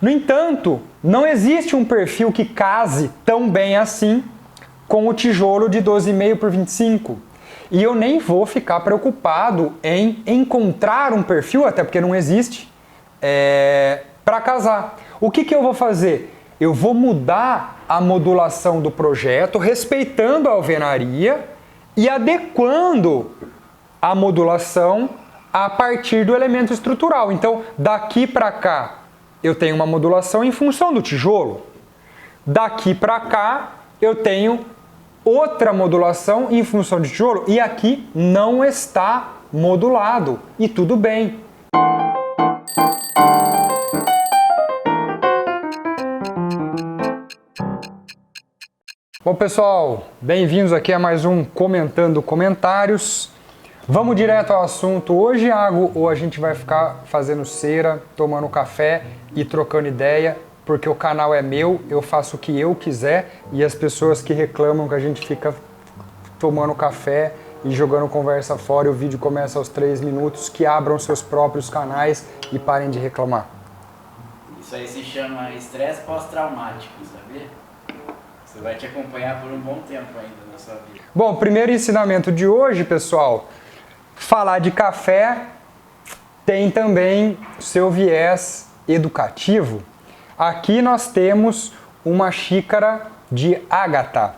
No entanto, não existe um perfil que case tão bem assim com o tijolo de 12,5 por 25. E eu nem vou ficar preocupado em encontrar um perfil, até porque não existe, para casar. O que eu vou fazer? Eu vou mudar a modulação do projeto, respeitando a alvenaria e adequando a modulação a partir do elemento estrutural. Então, daqui para cá, eu tenho uma modulação em função do tijolo. Daqui para cá, eu tenho outra modulação em função do tijolo. E aqui não está modulado. E tudo bem. Bom, pessoal, bem-vindos aqui a mais um Comentando Comentários. Vamos direto ao assunto. Hoje, Iago, ou a gente vai ficar fazendo cera, tomando café e trocando ideia, porque o canal é meu, eu faço o que eu quiser e as pessoas que reclamam que a gente fica tomando café e jogando conversa fora e o vídeo começa aos 3 minutos, que abram seus próprios canais e parem de reclamar. Isso aí se chama estresse pós-traumático, sabia? Você vai te acompanhar por um bom tempo ainda na sua vida. Bom, o primeiro ensinamento de hoje, pessoal, falar de café tem também seu viés educativo. Aqui nós temos uma xícara de ágata,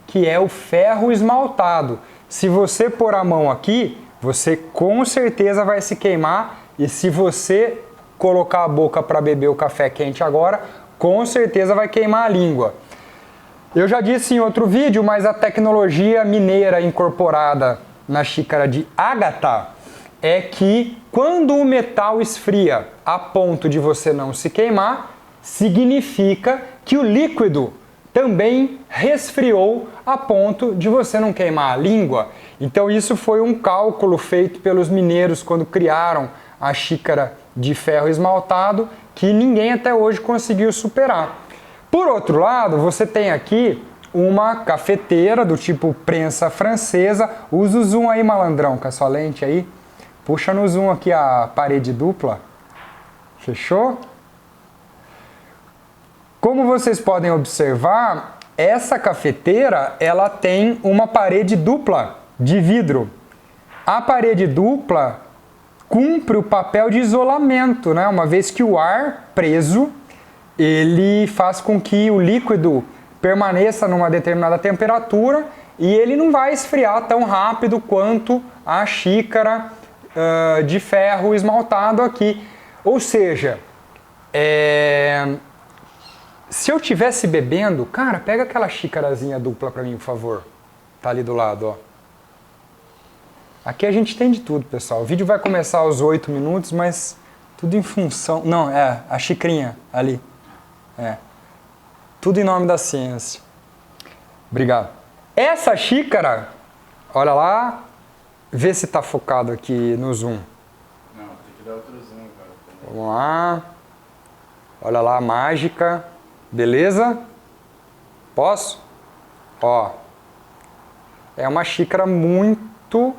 que é o ferro esmaltado. Se você pôr a mão aqui, você com certeza vai se queimar, e se você colocar a boca para beber o café quente agora, com certeza vai queimar a língua. Eu já disse em outro vídeo, mas a tecnologia mineira incorporada na xícara de ágata é que quando o metal esfria a ponto de você não se queimar, significa que o líquido também resfriou a ponto de você não queimar a língua. Então isso foi um cálculo feito pelos mineiros quando criaram a xícara de ferro esmaltado, que ninguém até hoje conseguiu superar. Por outro lado, você tem aqui uma cafeteira do tipo prensa francesa. Usa o zoom aí, malandrão, com a sua lente aí. Puxa no zoom aqui a parede dupla. Fechou? Como vocês podem observar, essa cafeteira ela tem uma parede dupla de vidro. A parede dupla cumpre o papel de isolamento, né? Uma vez que o ar preso, ele faz com que o líquido permaneça numa determinada temperatura e ele não vai esfriar tão rápido quanto a xícara de ferro esmaltado aqui. Ou seja, se eu estivesse bebendo, cara, pega aquela xícarazinha dupla para mim, por favor. Tá ali do lado, ó. Aqui a gente tem de tudo, pessoal. O vídeo vai começar aos 8 minutos, mas tudo em função... Não, a xicrinha ali. Tudo em nome da ciência. Obrigado. Essa xícara, olha lá, vê se tá focado aqui no zoom. Não, tem que dar outro zoom, cara. Vamos lá. Olha lá a mágica. Beleza? Posso? Ó. É uma xícara muito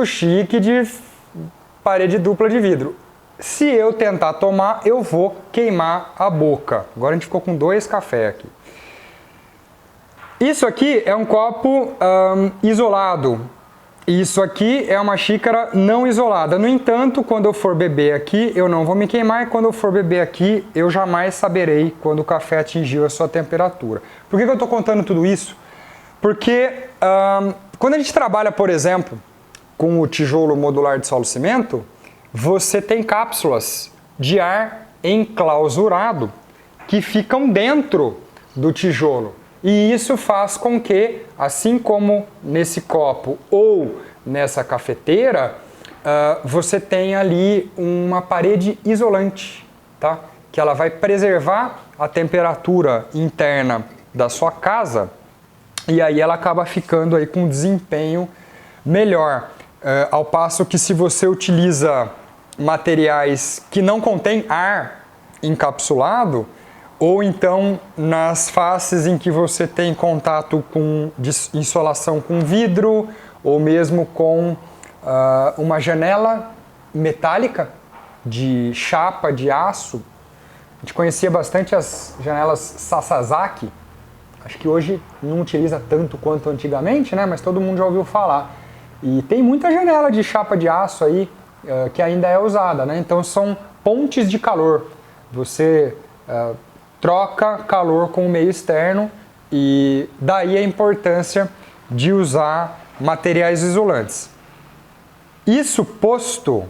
chique de parede dupla de vidro. Se eu tentar tomar, eu vou queimar a boca. Agora a gente ficou com 2 cafés aqui. Isso aqui é um copo isolado. Isso aqui é uma xícara não isolada. No entanto, quando eu for beber aqui, eu não vou me queimar. E quando eu for beber aqui, eu jamais saberei quando o café atingiu a sua temperatura. Por que eu estou contando tudo isso? Porque quando a gente trabalha, por exemplo, com o tijolo modular de solo-cimento, você tem cápsulas de ar enclausurado que ficam dentro do tijolo. E isso faz com que, assim como nesse copo ou nessa cafeteira, você tenha ali uma parede isolante, tá? Que ela vai preservar a temperatura interna da sua casa e aí ela acaba ficando aí com um desempenho melhor. Ao passo que se você utiliza materiais que não contêm ar encapsulado, ou então nas faces em que você tem contato com insolação com vidro, ou mesmo com uma janela metálica, de chapa de aço, a gente conhecia bastante as janelas Sasazaki. Acho que hoje não utiliza tanto quanto antigamente, né? Mas todo mundo já ouviu falar. E tem muita janela de chapa de aço aí que ainda é usada, né? Então são pontes de calor. Você troca calor com o meio externo e daí a importância de usar materiais isolantes. Isso posto,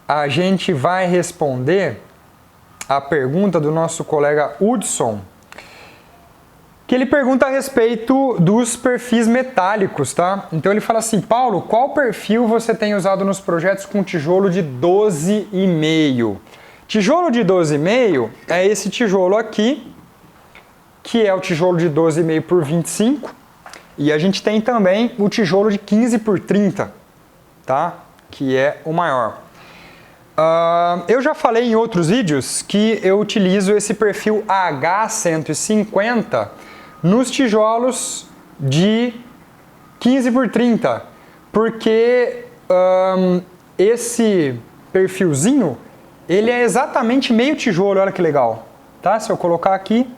a gente vai responder a pergunta do nosso colega Hudson, que ele pergunta a respeito dos perfis metálicos, tá? Então ele fala assim: Paulo, qual perfil você tem usado nos projetos com tijolo de 12,5? Tijolo de 12,5 é esse tijolo aqui, que é o tijolo de 12,5 por 25, e a gente tem também o tijolo de 15 por 30, tá? Que é o maior. Eu já falei em outros vídeos que eu utilizo esse perfil H150 nos tijolos de 15 por 30, porque esse perfilzinho, ele é exatamente meio tijolo, olha que legal, tá? Se eu colocar aqui,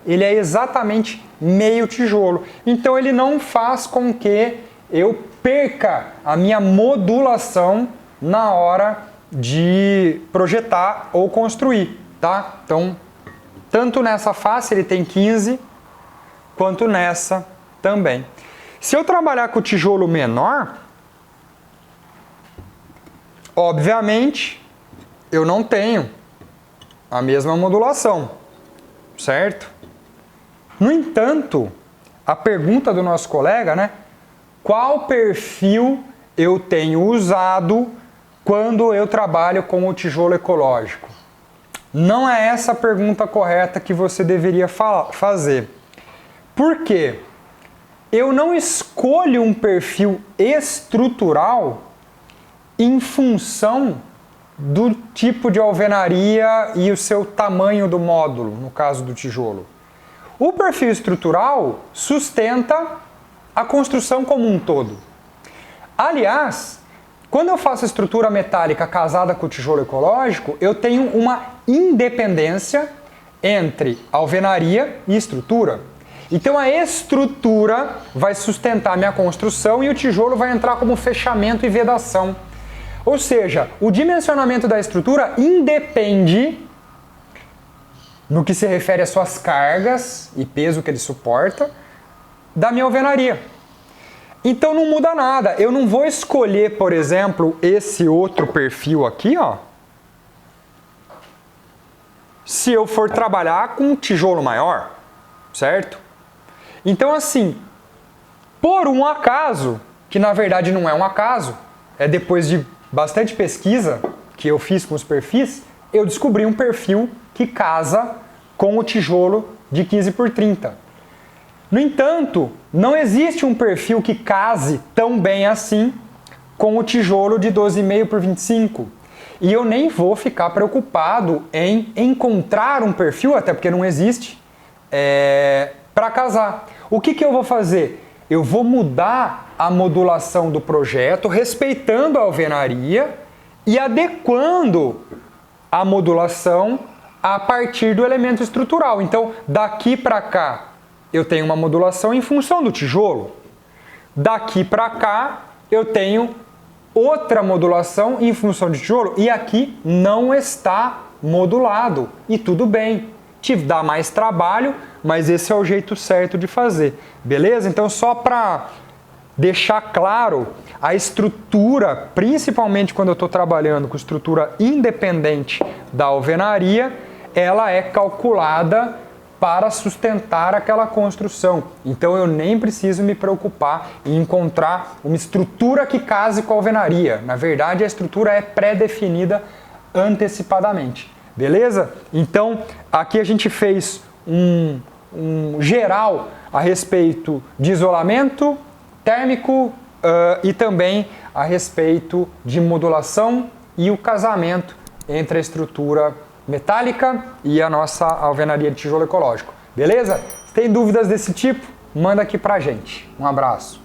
ele é exatamente meio tijolo, então ele não faz com que eu perca a minha modulação na hora de projetar ou construir, tá? Então, tanto nessa face ele tem 15, quanto nessa também. Se eu trabalhar com tijolo menor, obviamente, eu não tenho a mesma modulação, certo? No entanto, a pergunta do nosso colega, né? Qual perfil eu tenho usado quando eu trabalho com o tijolo ecológico? Não é essa a pergunta correta que você deveria fazer. Por quê? Eu não escolho um perfil estrutural em função do tipo de alvenaria e o seu tamanho do módulo, no caso do tijolo. O perfil estrutural sustenta a construção como um todo. Aliás, quando eu faço estrutura metálica casada com o tijolo ecológico, eu tenho uma independência entre alvenaria e estrutura. Então a estrutura vai sustentar a minha construção e o tijolo vai entrar como fechamento e vedação. Ou seja, o dimensionamento da estrutura independe, no que se refere às suas cargas e peso que ele suporta, da minha alvenaria. Então não muda nada. Eu não vou escolher, por exemplo, esse outro perfil aqui, ó, se eu for trabalhar com um tijolo maior, certo? Então assim, por um acaso, que na verdade não é um acaso, é depois de bastante pesquisa que eu fiz com os perfis, eu descobri um perfil que casa com o tijolo de 15 por 30. No entanto, não existe um perfil que case tão bem assim com o tijolo de 12,5 por 25. E eu nem vou ficar preocupado em encontrar um perfil, até porque não existe, para casar. O que eu vou fazer? Eu vou mudar a modulação do projeto, respeitando a alvenaria e adequando a modulação a partir do elemento estrutural. Então, daqui para cá, eu tenho uma modulação em função do tijolo. Daqui para cá, eu tenho outra modulação em função do tijolo. E aqui não está modulado. E tudo bem. Te dá mais trabalho, mas esse é o jeito certo de fazer. Beleza? Então, só para deixar claro, a estrutura, principalmente quando eu estou trabalhando com estrutura independente da alvenaria, ela é calculada para sustentar aquela construção. Então eu nem preciso me preocupar em encontrar uma estrutura que case com a alvenaria. Na verdade, a estrutura é pré-definida antecipadamente. Beleza? Então, aqui a gente fez um geral a respeito de isolamento térmico e também a respeito de modulação e o casamento entre a estrutura metálica e a nossa alvenaria de tijolo ecológico. Beleza? Se tem dúvidas desse tipo, manda aqui pra gente. Um abraço.